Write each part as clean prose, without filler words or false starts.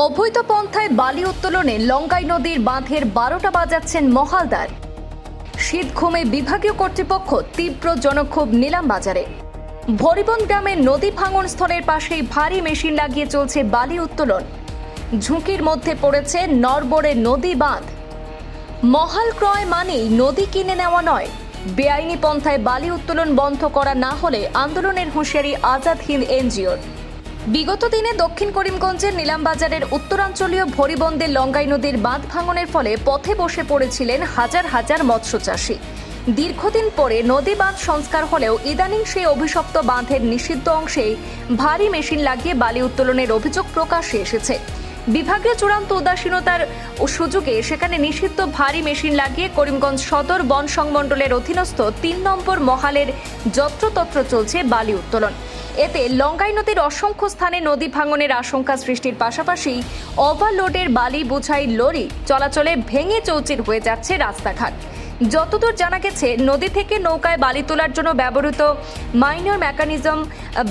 অবৈধ পন্থায় বালি উত্তোলনে লঙ্কাই নদীর বাঁধের 12টা বাজাচ্ছেন মহালদার। শীত ঘুমে বিভাগীয় কর্তৃপক্ষ তীব্র জনক্ষোভ নিলাম বাজারে। ভরিবন্দ গ্রামের নদী ভাঙন স্থলের পাশেই ভারী মেশিন লাগিয়ে চলছে বালি উত্তোলন। ঝুঁকির মধ্যে পড়েছে নরবরে নদী বাঁধ। মহাল ক্রয় মানেই নদী কিনে নেওয়া নয়। বেআইনি পন্থায় বালি উত্তোলন বন্ধ করা না হলে আন্দোলনের হুঁশিয়ারি আজাদ হিন্দ এনজিওর। বিগত দিনে দক্ষিণ করিমগঞ্জের নিলামবাজারের উত্তরাঞ্চলীয় ভরিবন্দের লঙ্কাই নদীর বাঁধ ভাঙনের ফলে পথে বসে পড়েছিলেন হাজার হাজার মৎস্য চাষী। দীর্ঘদিন পরে নদী বাঁধ সংস্কার হলেও ইদানিং সেই অভিশপ্ত বাঁধের নিষিদ্ধ অংশেই ভারী মেশিন লাগিয়ে বালি উত্তোলনের অভিযোগ প্রকাশ্যে এসেছে। বিভাগীয় চূড়ান্ত উদাসীনতার সুযোগে সেখানে নিষিদ্ধ ভারী মেশিন লাগিয়ে করিমগঞ্জ সদর বন সংমণ্ডলের অধীনস্থ ৩ নম্বর মহালের যত্রতত্র চলছে বালি উত্তোলন। এতে লঙ্কাই নদীর অসংখ্য স্থানে নদী ভাঙনের আশঙ্কা সৃষ্টির পাশাপাশি ওভারলোডের বালি বোঝাই লরি চলাচলে ভেঙে চৌচির হয়ে যাচ্ছে রাস্তাঘাট। যতদূর জানা গেছে, নদী থেকে নৌকায় বালি তোলার জন্য ব্যবহৃত মাইনর মেকানিজম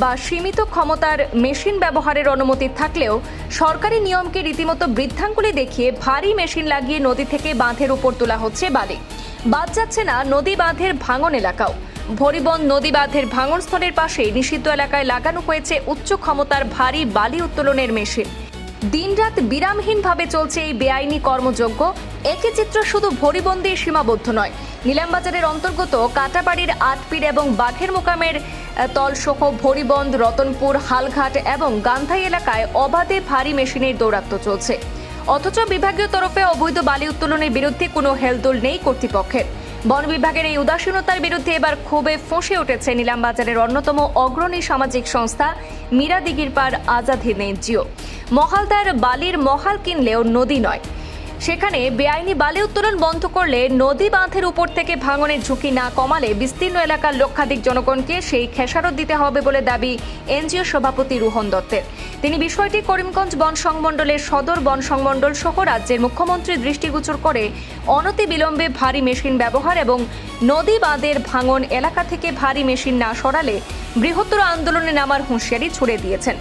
বা সীমিত ক্ষমতার মেশিন ব্যবহারের অনুমতি থাকলেও সরকারি নিয়মকে রীতিমতো বৃদ্ধাঙ্গুলি দেখিয়ে ভারী মেশিন লাগিয়ে নদী থেকে বাঁধের উপর তোলা হচ্ছে বালি। বাদ যাচ্ছে না নদী বাঁধের ভাঙন এলাকাও। ভরিবন্দ নদী বাঁধের ভাঙনস্থলের পাশে নিষিদ্ধ এলাকায় লাগানো হয়েছে উচ্চ ক্ষমতার ভারী বালি উত্তোলনের মেশিন। দিনরাত বিরামহীনভাবে চলছে এই বেআইনি কর্মযজ্ঞ। একই চিত্র শুধু ভরিবন্দেই সীমাবদ্ধ নয়। নিলামবাজারের অন্তর্গত কাটাবাড়ির আটপীর এবং বাঘের মোকামের তলসহ ভরিবন্দ, রতনপুর, হালঘাট এবং গান্ধাই এলাকায় অবাধে ভারী মেশিনের দৌরাত্ম্য চলছে। অথচ বিভাগীয় তরফে অবৈধ বালি উত্তোলনের বিরুদ্ধে কোনো হেলদোল নেই কর্তৃপক্ষের। বন বিভাগের এই উদাসীনতার বিরুদ্ধে এবার ক্ষোভে ফসে উঠেছে নিলামবাজারের অন্যতম অগ্রণী সামাজিক সংস্থা মীরা দিঘির পার আজাদ হিন্দ এনজিও। মহালদার বালির মহাল কিনলেও নদী নয়। সেখানে বেআইনি বালি উত্তোলন বন্ধ করলে নদী বাঁধের উপর থেকে ভাঙনের ঝুঁকি না কমালে বিস্তীর্ণ এলাকার লক্ষাধিক জনগণকে সেই খেসারত দিতে হবে বলে দাবি এনজিও সভাপতি রুহন দত্তের। তিনি বিষয়টি করিমগঞ্জ বন সংমণ্ডলের সদর বন সংমণ্ডল সহ রাজ্যের মুখ্যমন্ত্রীর দৃষ্টিগোচর করে অনতি বিলম্বে ভারী মেশিন ব্যবহার এবং নদী বাঁধের ভাঙন এলাকা থেকে ভারী মেশিন না সরালে বৃহত্তর আন্দোলনে নামার হুঁশিয়ারি ছুড়ে দিয়েছেন।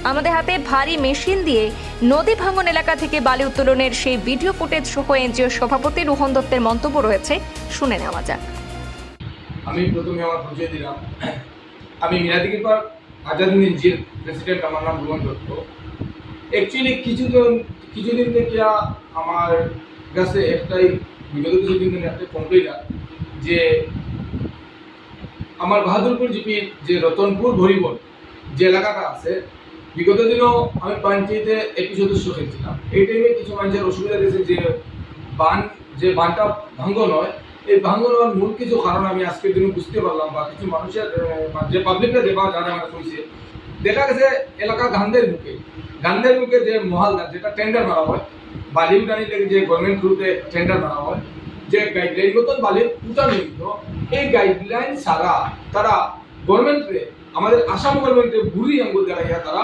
আমাদের হাতে ভারী মেশিন দিয়ে নদী ভাঙন এলাকা থেকে বালি উত্তোলনের সেই ভিডিও ফুটেজ সহ এনজিও সভাপতি রুহন দত্তের মন্তব্য রয়েছে, শুনে নেওয়া যাক। আমি প্রথমে আমার পরিচয় দিলাম। আমি মীরা দিঘির পার আজাদ হিন্দ এনজিওর প্রেসিডেন্ট। আমার নাম রুহন দত্ত। অ্যাকচুয়ালি কিছুদিন থেকে আমার কাছে বিগত কিছুদিন ধরে একটাই কমপ্লেইন যে আমার বাহাদুরপুর জিপির যে রতনপুর ভরিবন্দ যে এলাকাটা আছে, বিগত দিনও আমি পঞ্চায়েতে একটি সদস্য খেলছিলাম। এই টাইমে কিছু মানুষের অসুবিধা দিয়েছে যে বানটা ভাঙ্গন হয়। এই ভাঙ্গন হওয়ার মূল কিছু কারণ আমি আজকের দিনে বুঝতে পারলাম, বা কিছু মানুষের যে পাবলিকরা যারা আমার কইছে, দেখা গেছে এলাকা গান্ধের মুখে যে মহালদার যেটা টেন্ডার মারা হয়, বালি উঠানি থেকে যে গভর্নমেন্ট থ্রুতে টেন্ডার মারা হয়, যে গাইডলাইন মতন বালি উঠানো হইত, এই গাইডলাইন ছাড়া তারা গভর্নমেন্টে, আমাদের আসাম গভর্নমেন্টে বুড়ি আঙ্গুল দেখাইয়া তারা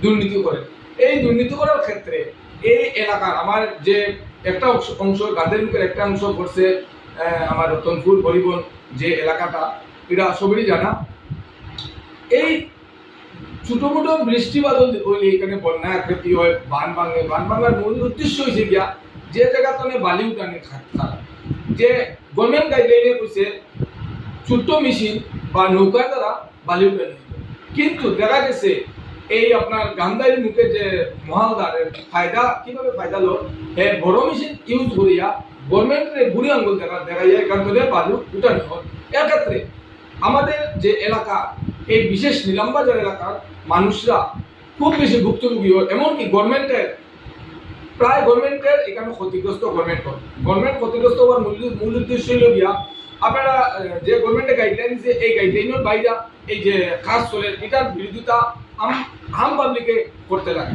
দুর্নীতি করে। এই দুর্নীতি করার ক্ষেত্রে এই এলাকার আমার যে একটা অংশ গান্ধের মুখের একটা অংশ করছে আমার রতনপুর ভরিবন্দ যে এলাকাটা, এটা সবারই জানা। এই ছোট মোটো বৃষ্টি বাদল হইলে এখানে বন্যা আকৃতি হয়, বান ভাঙার মূল উদ্দেশ্য হয়েছে গিয়া যে জায়গাতে বালি উঠানি খারাপ, যে গভর্নমেন্ট গাইডলাইনে কইছে ছোট্ট মেশিন বা নৌকার দ্বারা বালি উঠানি। কিন্তু দেখা গেছে এই আপনার গান্ধাইয়ের মুখে যে মহালদারের কিভাবে ফায়দা লো, বড় মেশিন ইউজ করিয়া গভর্নমেন্টের বুড়ি আঙ্গুল দেখাইয়া এখান থেকে বালু উঠানি হয়। এক্ষেত্রে আমাদের যে এলাকা, এই বিশেষ নিলামবাজার এলাকার মানুষরা খুব বেশি ভুক্তভোগী হয়। এমনকি গভর্নমেন্টের এখানে ক্ষতিগ্রস্ত গভর্নমেন্ট ক্ষতিগ্রস্ত হওয়ার মূল উদ্দেশ্য হইল গিয়া আপনারা যে গভর্নমেন্টের গাইডলাইন দিচ্ছে, এই গাইডলাইনের বাইরে এই যে কাজ চলে, এটার বিরোধিতা আম পাবলিকে করতে লাগে।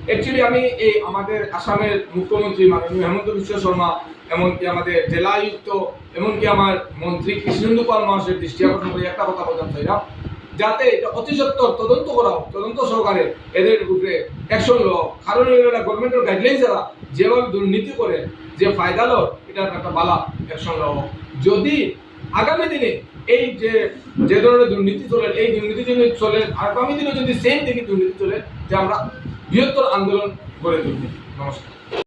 অ্যাকচুয়ালি আমি এই আমাদের আসামের মুখ্যমন্ত্রী মাননীয় হেমন্ত বিশ্ব শর্মা, এমনকি আমাদের জেলা আয়ুক্ত, এমনকি আমার মন্ত্রী কৃষ্ণেন্দু পাল মহাশয়ের দৃষ্টি আকর্ষণ করে একটা কথা বলতে চাইলাম, যাতে এটা অতি সত্বর তদন্ত করা হোক, তদন্ত সহকারে এদের উপরে অ্যাকশন লো। কারণ এরা গভর্নমেন্টের গাইডলাইন ছাড়া যেভাবে দুর্নীতি করে যে ফায়দা লো, এটার একটা বালা অ্যাকশন লো। যদি আগামী দিনে এই যে ধরনের দুর্নীতি চলে, এই দুর্নীতি যদি চলে, আগামী দিনে যদি সেম দিকে দুর্নীতি চলে, যে আমরা বৃহত্তর আন্দোলন গড়ে তুলব। নমস্কার।